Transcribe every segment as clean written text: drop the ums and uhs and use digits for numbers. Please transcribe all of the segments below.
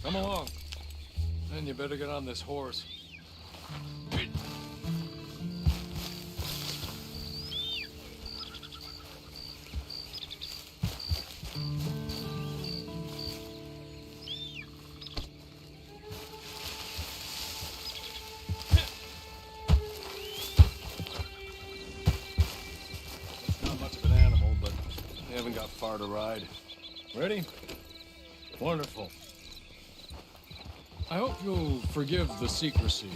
Come along. Then you better get on this horse. Not much of an animal, but we haven't got far to ride. Ready? Wonderful. I hope you'll forgive the secrecy.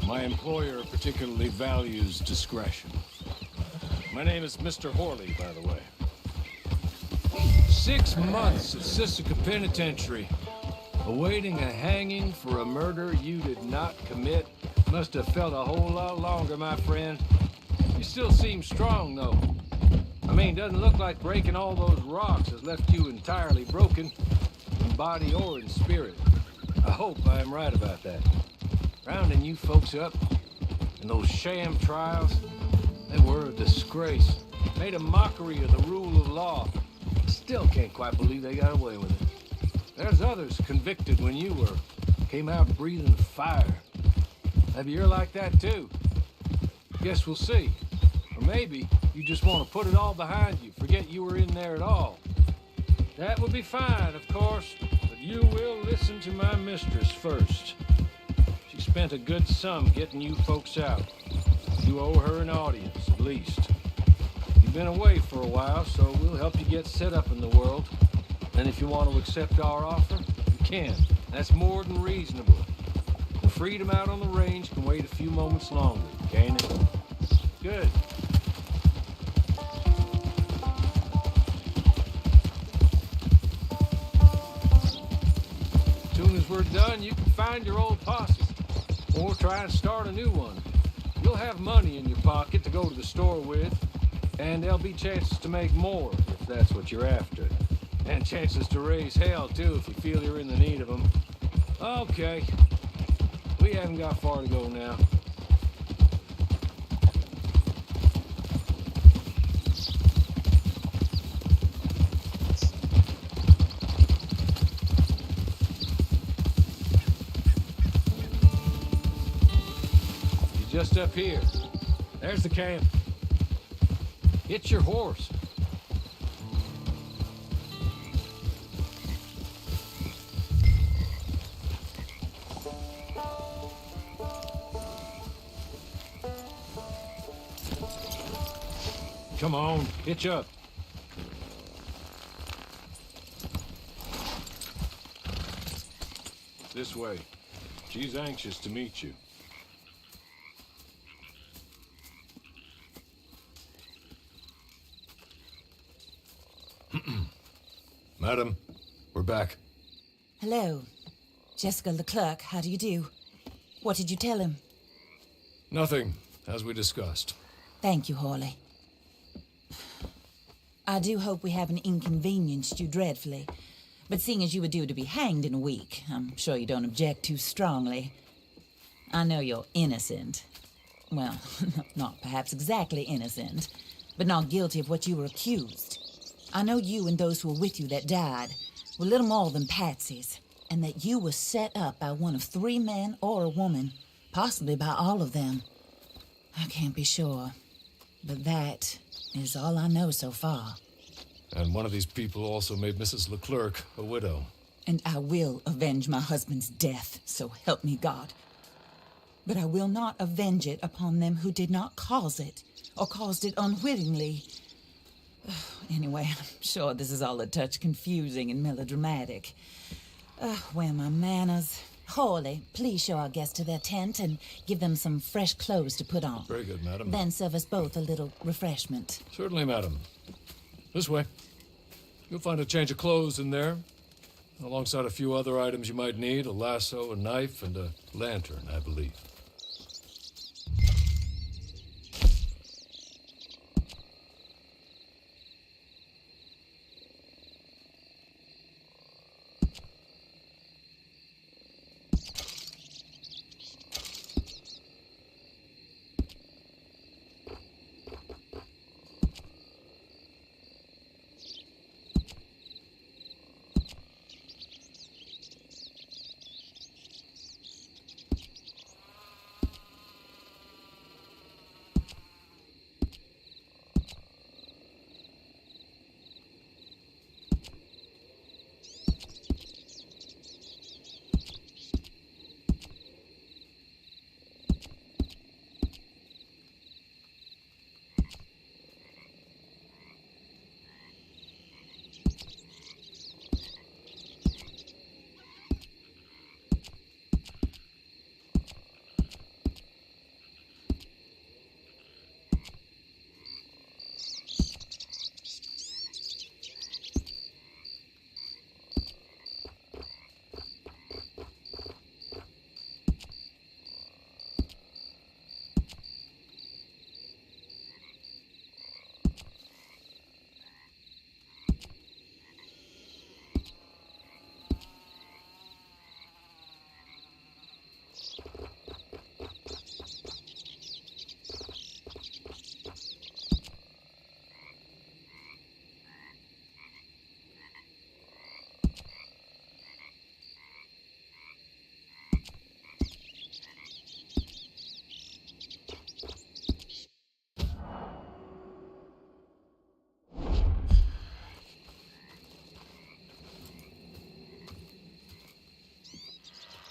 My employer particularly values discretion. My name is Mr. Horley, by the way. 6 months at Sisika Penitentiary, awaiting a hanging for a murder you did not commit. Must have felt a whole lot longer, my friend. You still seem strong, though. I mean, doesn't look like breaking all those rocks has left you entirely broken, in body or in spirit. I hope I am right about that. Rounding you folks up, and those sham trials, they were a disgrace. Made a mockery of the rule of law. Still can't quite believe they got away with it. There's others convicted when you were. Came out breathing fire. Maybe you're like that too. Guess we'll see. Or maybe you just want to put it all behind you, forget you were in there at all. That would be fine, of course. You will listen to my mistress first. She spent a good sum getting you folks out. You owe her an audience, at least. You've been away for a while, so we'll help you get set up in the world. And if you want to accept our offer, you can. That's more than reasonable. The freedom out on the range can wait a few moments longer, can't it? Good. As soon as we're done, you can find your old posse, or try and start a new one. You'll have money in your pocket to go to the store with, and there'll be chances to make more, if that's what you're after. And chances to raise hell, too, if you feel you're in the need of them. Okay. We haven't got far to go now. Just up here. There's the camp. It's your horse. Come on, hitch up. This way. She's anxious to meet you. Madam, we're back. Hello. Jessica Leclerc, how do you do? What did you tell him? Nothing, as we discussed. Thank you, Horley. I do hope we haven't inconvenienced you dreadfully. But seeing as you were due to be hanged in a week, I'm sure you don't object too strongly. I know you're innocent. Well, not perhaps exactly innocent, but not guilty of what you were accused. I know you and those who were with you that died were little more than patsies, and that you were set up by one of 3 men or a woman, possibly by all of them. I can't be sure, but that is all I know so far. And one of these people also made Mrs. Leclerc a widow. And I will avenge my husband's death, so help me God. But I will not avenge it upon them who did not cause it, or caused it unwittingly. Anyway, I'm sure this is all a touch confusing and melodramatic. Where are my manners? Horley, please show our guests to their tent and give them some fresh clothes to put on. Very good, madam. Then serve us both a little refreshment. Certainly, madam. This way. You'll find a change of clothes in there, alongside a few other items you might need, a lasso, a knife, and a lantern, I believe.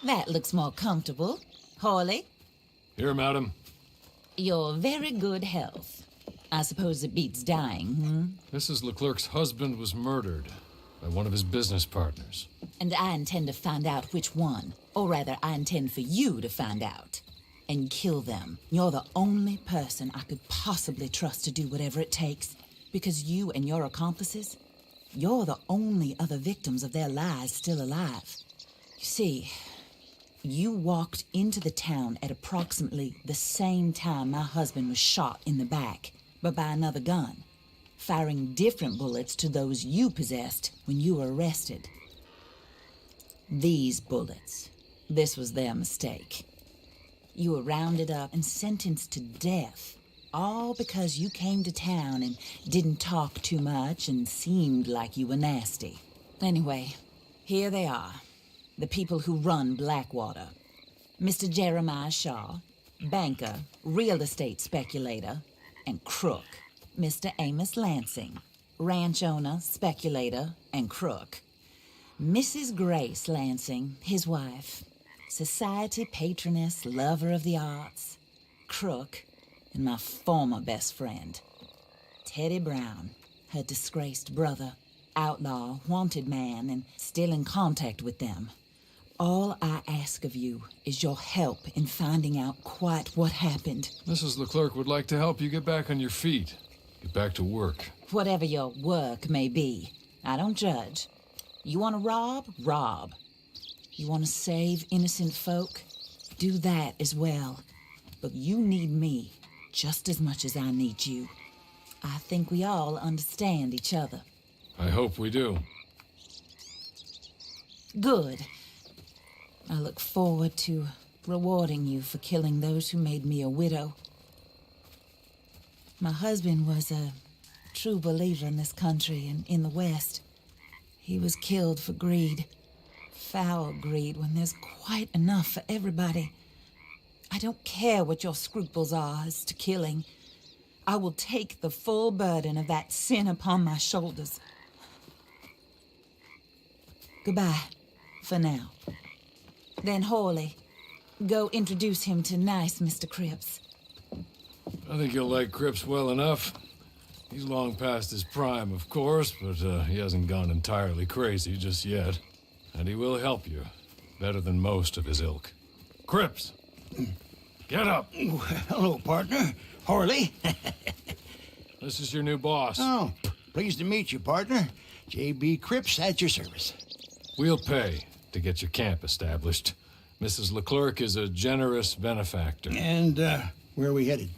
That looks more comfortable. Hawley, Here, madam. your very good health. I suppose it beats dying, hmm? Mrs. Leclerc's husband was murdered by one of his business partners. And I intend to find out which one. Or rather, I intend for you to find out. And kill them. You're the only person I could possibly trust to do whatever it takes. Because you and your accomplices, you're the only other victims of their lies still alive. You see, you walked into the town at approximately the same time my husband was shot in the back, but by another gun, firing different bullets to those you possessed when you were arrested. These bullets, this was their mistake. You were rounded up and sentenced to death, all because you came to town and didn't talk too much and seemed like you were nasty. Anyway, here they are, the people who run Blackwater. Mr. Jeremiah Shaw, banker, real estate speculator, and crook. Mr. Amos Lansing, ranch owner, speculator, and crook. Mrs. Grace Lansing, his wife, society patroness, lover of the arts, crook, and my former best friend, Teddy Brown, her disgraced brother, outlaw, wanted man, and still in contact with them. All I ask of you is your help in finding out quite what happened. Mrs. Leclerc would like to help you get back on your feet. Get back to work. Whatever your work may be, I don't judge. You want to rob? Rob. You want to save innocent folk? Do that as well. But you need me just as much as I need you. I think we all understand each other. I hope we do. Good. I look forward to rewarding you for killing those who made me a widow. My husband was a true believer in this country and in the West. He was killed for greed. Foul greed when there's quite enough for everybody. I don't care what your scruples are as to killing. I will take the full burden of that sin upon my shoulders. Goodbye, for now. Then Hawley, go introduce him to nice Mr. Cripps. I think you'll like Cripps well enough. He's long past his prime, of course, but he hasn't gone entirely crazy just yet. And he will help you, better than most of his ilk. Cripps, get up. Hello, partner. Hawley. This is your new boss. Oh, pleased to meet you, partner. J.B. Cripps at your service. We'll pay to get your camp established. Mrs. Leclerc is a generous benefactor. And, where are we headed?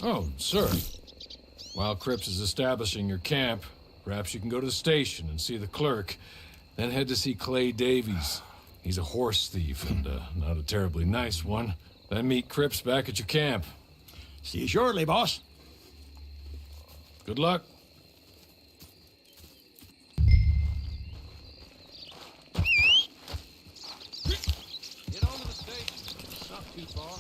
Oh, sir. While Cripps is establishing your camp, perhaps you can go to the station and see the clerk, then head to see Clay Davies. He's a horse thief and not a terribly nice one. Then meet Cripps back at your camp. See you shortly, boss. Good luck. Get on to the station. It's not too far.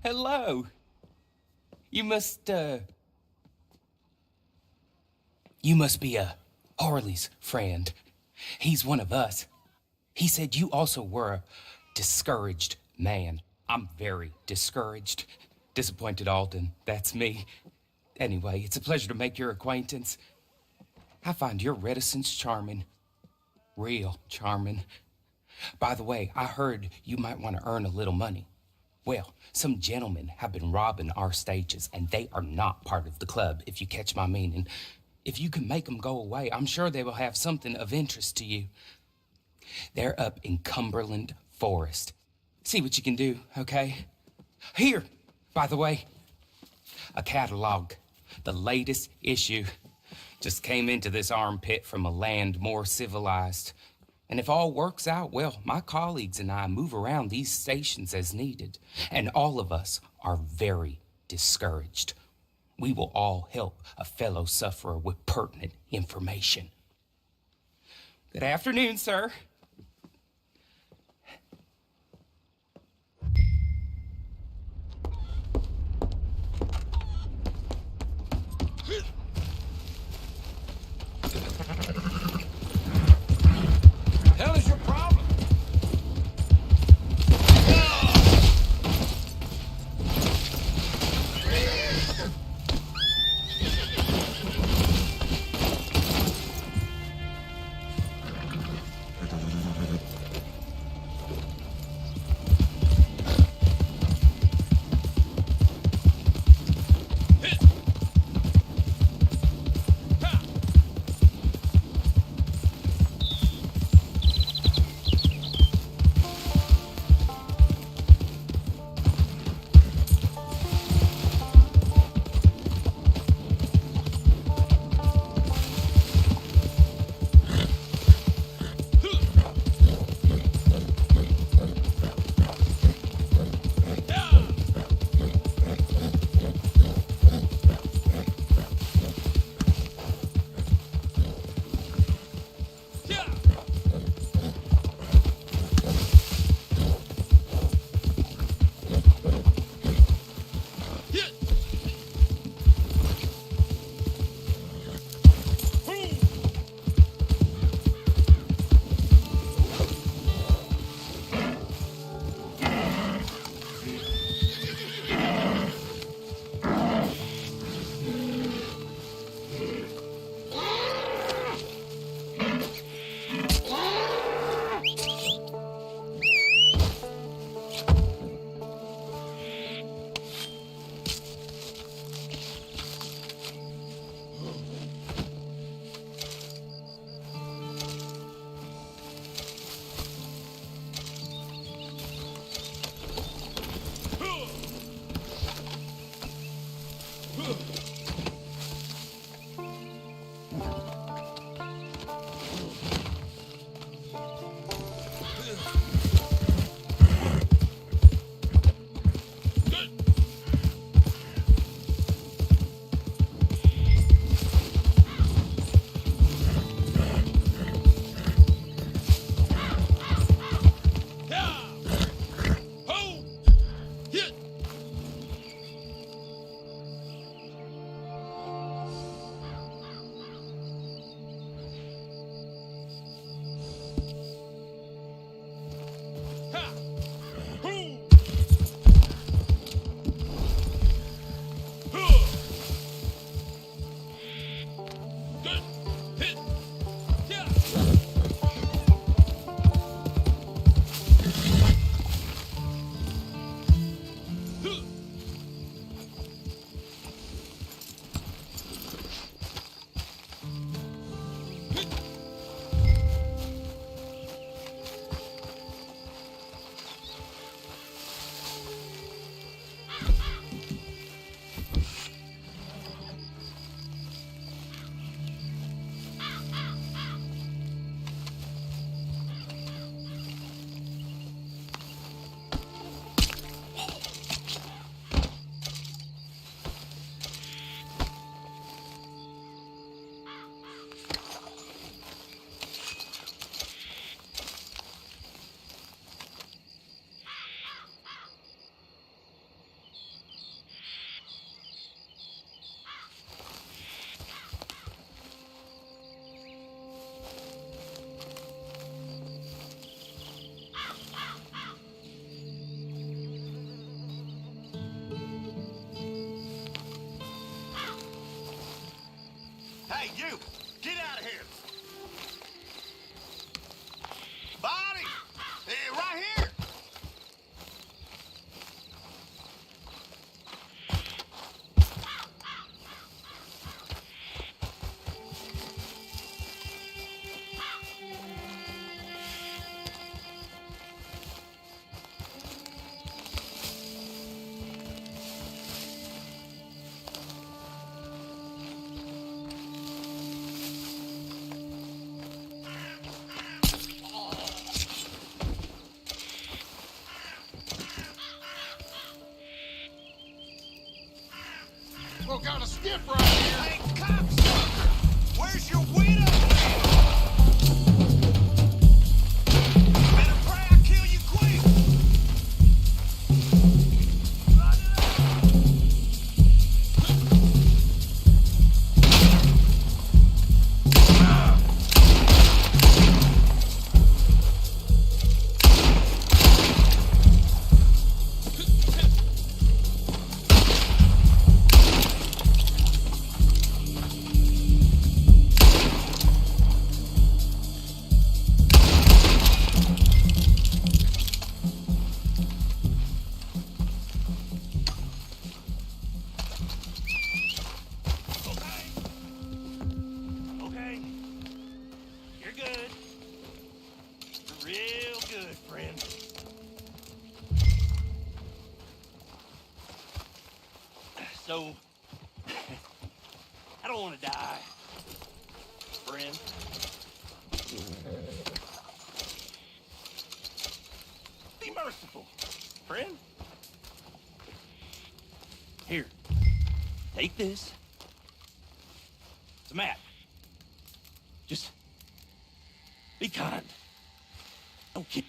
hello. You must be Harley's friend. He's one of us. He said you also were a discouraged man. I'm very discouraged. Disappointed Alden, that's me. Anyway, it's a pleasure to make your acquaintance. I find your reticence charming. Real charming. By the way, I heard you might want to earn a little money. Well, some gentlemen have been robbing our stages, and they are not part of the club, if you catch my meaning. If you can make them go away, I'm sure they will have something of interest to you. They're up in Cumberland Forest. See what you can do, okay? Here, by the way, a catalog. The latest issue. Just came into this armpit from a land more civilized. And if all works out, well, my colleagues and I move around these stations as needed. And all of us are very discouraged. We will all help a fellow sufferer with pertinent information. Good afternoon, sir. Hell is your problem? Hey, you! Get out of here! Body! Right here! Well, got a stiff right here. Hey, cocksucker! Where's your widow? Better pray I kill you quick! Okay. You're good. You're real good, friend. So, I don't want to die, friend. Be merciful, friend. Here, take this. It's a map. Just be kind. Don't kill.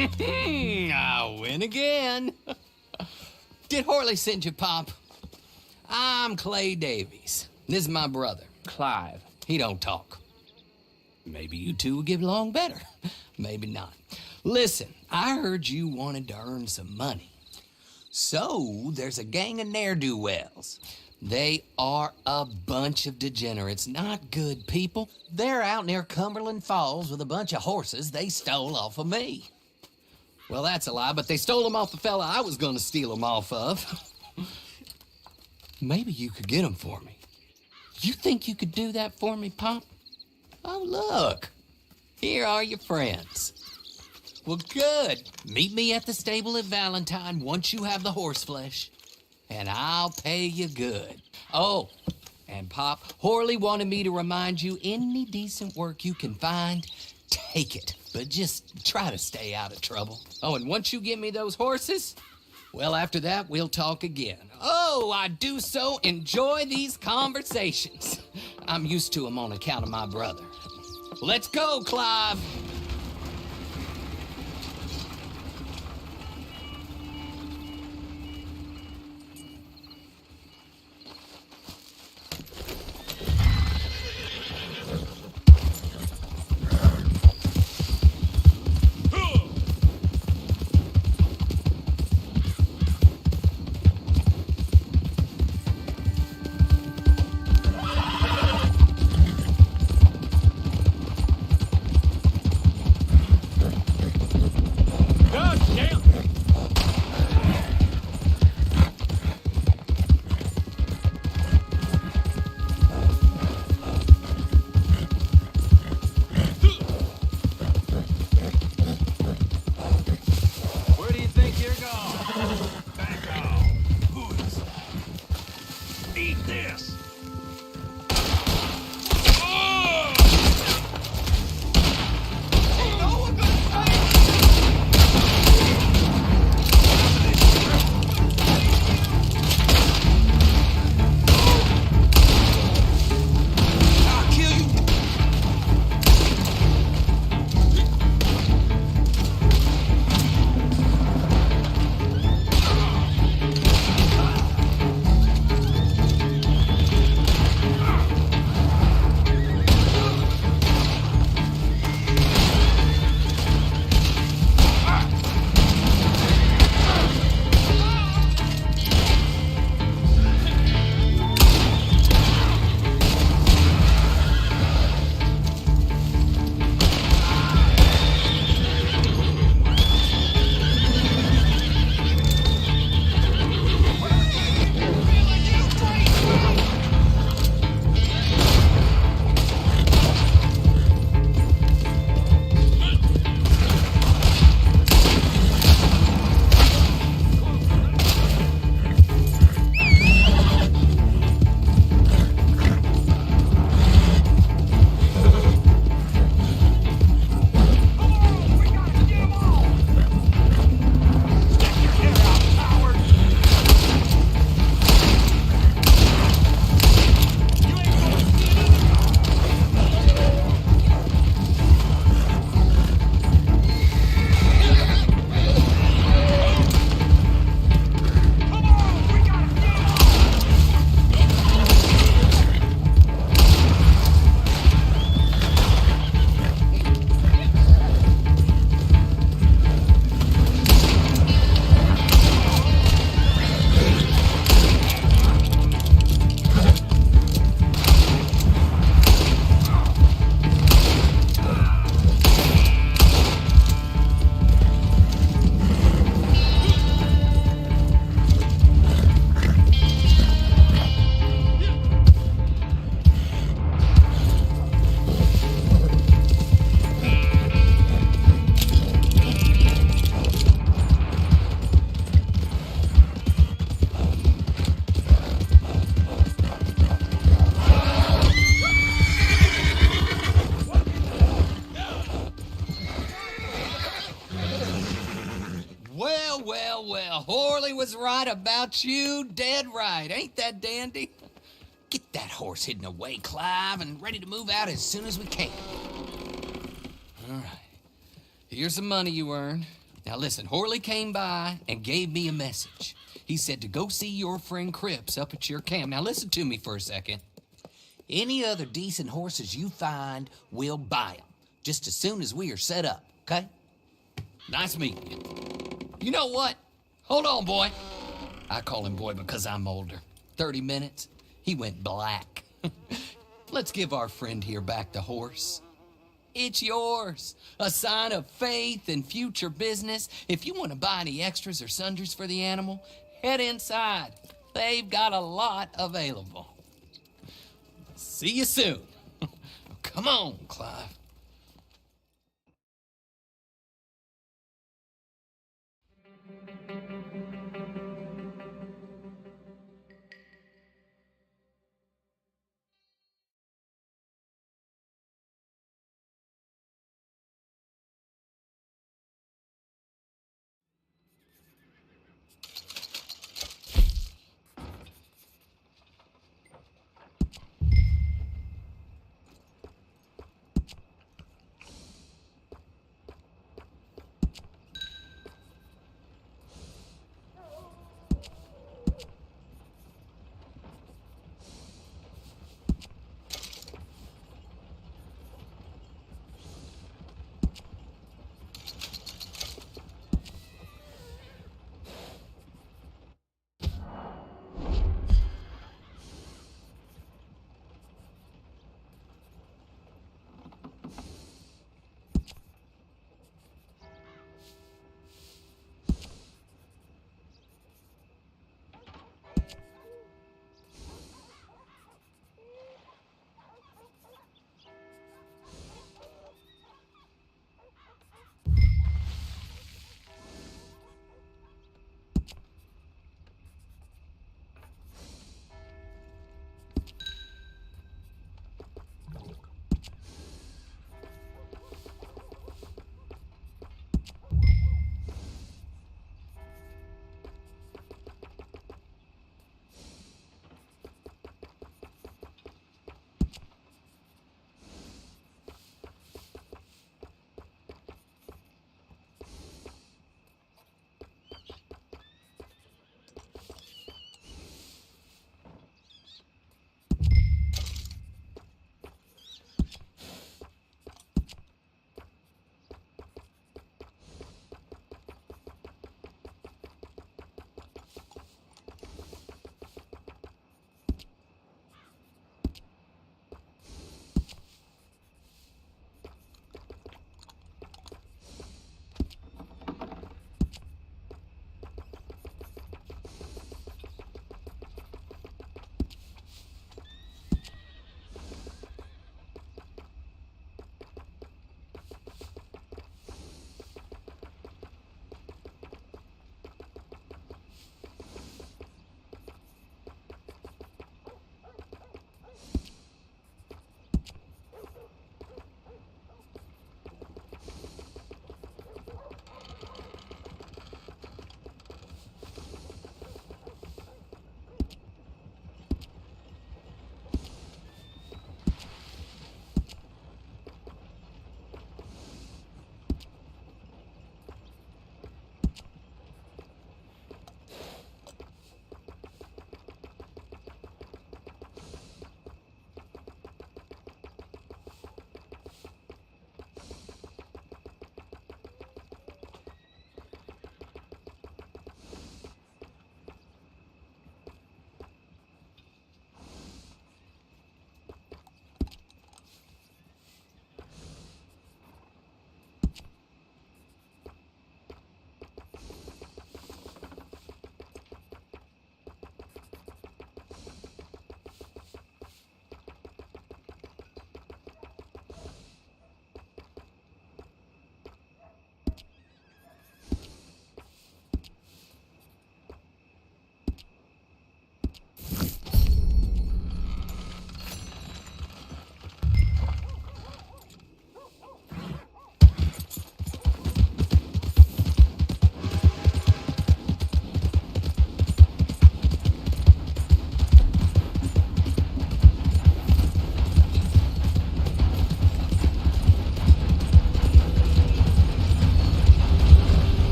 I win again. Did Horley send you, Pop? I'm Clay Davies. This is my brother, Clive. He don't talk. Maybe you two will get along better. Maybe not. Listen, I heard you wanted to earn some money. So there's a gang of ne'er-do-wells. They are a bunch of degenerates, not good people. They're out near Cumberland Falls with a bunch of horses they stole off of me. Well, that's a lie, but they stole them off the fella I was gonna steal them off of. Maybe you could get them for me. You think you could do that for me, Pop? Oh, look. Here are your friends. Well, good. Meet me at the stable at Valentine once you have the horse flesh, and I'll pay you good. Oh, and Pop, Horley wanted me to remind you, any decent work you can find, take it. But just try to stay out of trouble. Oh, and once you give me those horses, Well, after that, we'll talk again. Oh, I do so enjoy these conversations. I'm used to them on account of my brother. Let's go, Clive. God damn! Where do you think you're going? Back off. Hoods. Eat this. I'll kill you. Well, Horley was right about you, dead right. Ain't that dandy? Get that horse hidden away, Clive, and ready to move out as soon as we can. All right. Here's the money you earned. Now listen, Horley came by and gave me a message. He said to go see your friend Cripps up at your camp. Now listen to me for a second. Any other decent horses you find, we'll buy them. Just as soon as we are set up, okay? Nice meeting you. You know what? Hold on, boy. I call him boy because I'm older. 30 minutes, he went black. Let's give our friend here back the horse. It's yours. A sign of faith and future business. If you want to buy any extras or sundries for the animal, head inside. They've got a lot available. See you soon. Come on, Clive.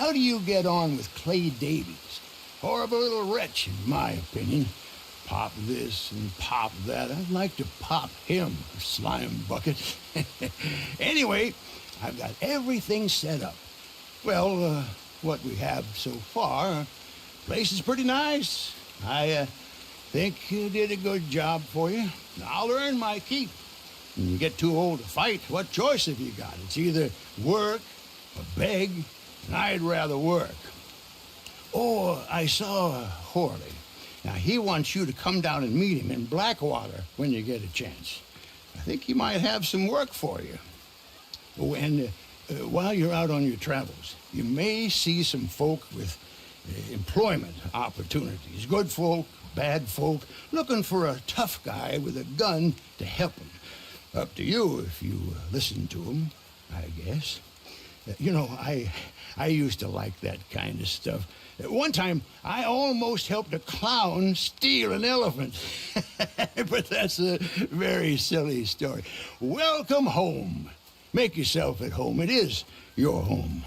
how do you get on with Clay Davies? Horrible little wretch, in my opinion. Pop this and pop that. I'd like to pop him, slime bucket. Anyway, I've got everything set up. Well, what we have so far, place is pretty nice. I think you did a good job for you. I'll earn my keep. When you get too old to fight, what choice have you got? It's either work or beg, and I'd rather work. Oh, I saw Horley. Now, he wants you to come down and meet him in Blackwater when you get a chance. I think he might have some work for you. Oh, and while you're out on your travels, you may see some folk with employment opportunities. Good folk, bad folk, looking for a tough guy with a gun to help them. Up to you if you listen to them, I guess. You know, I used to like that kind of stuff. One time, I almost helped a clown steal an elephant. But that's a very silly story. Welcome home. Make yourself at home. It is your home.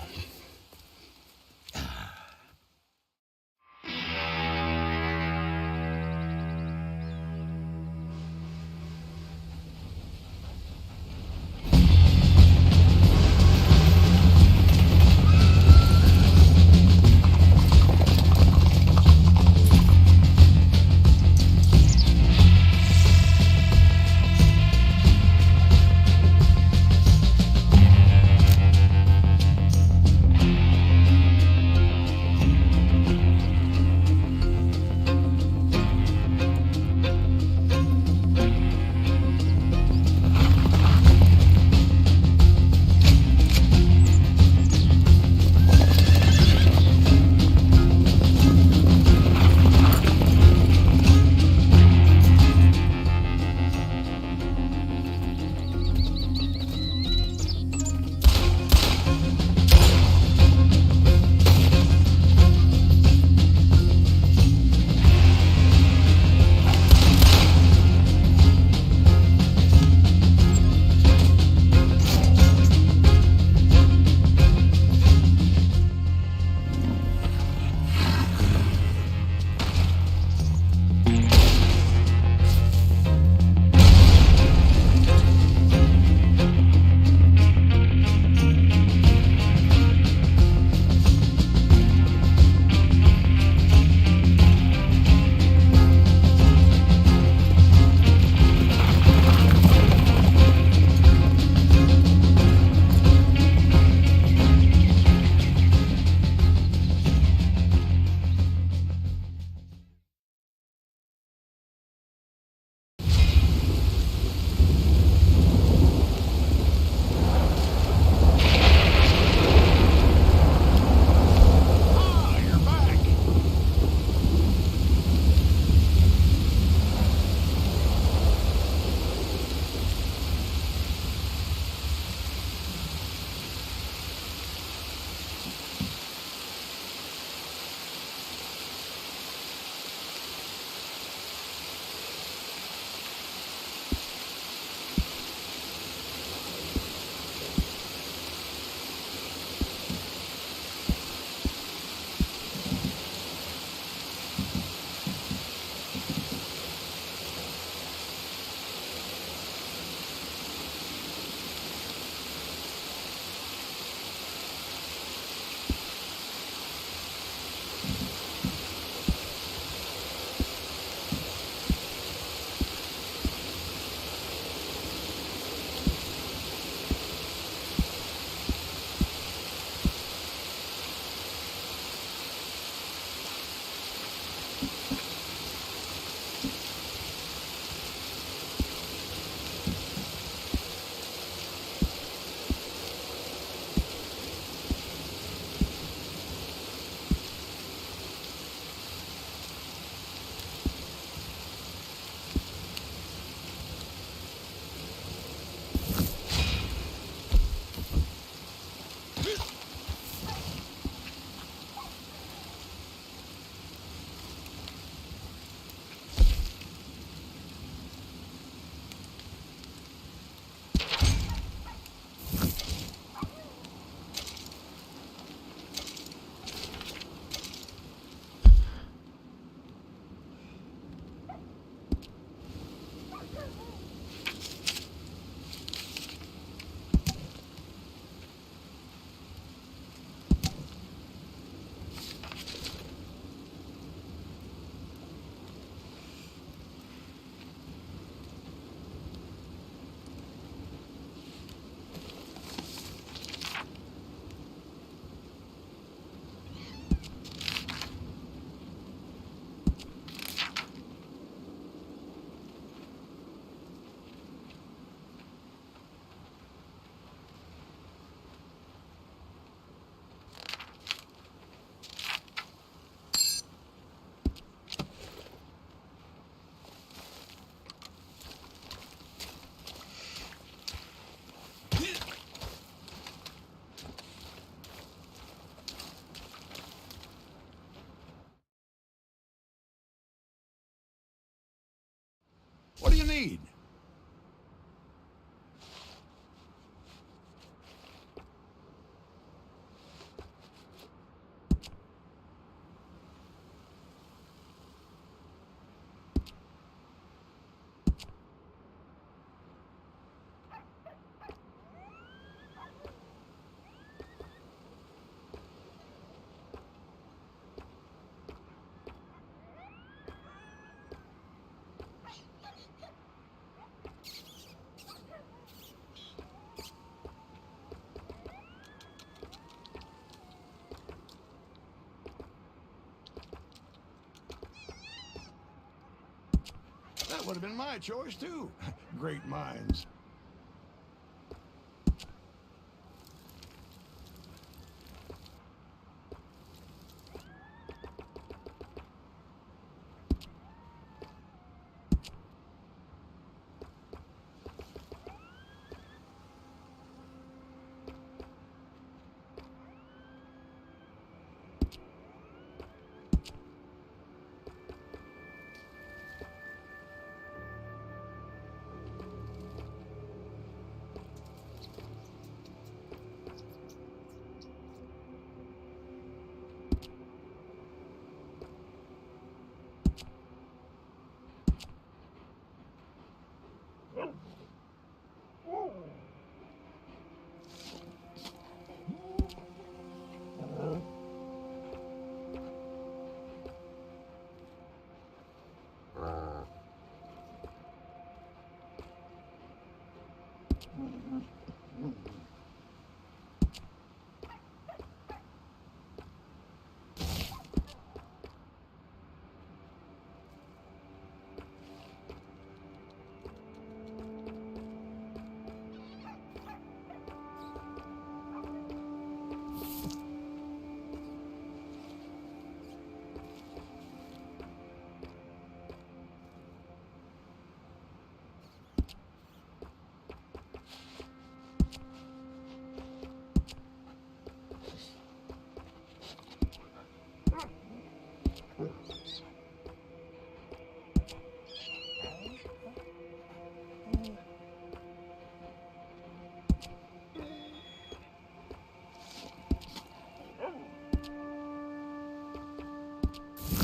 What do you need? That would have been my choice, too. Great minds.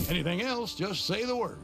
Anything else, just say the word.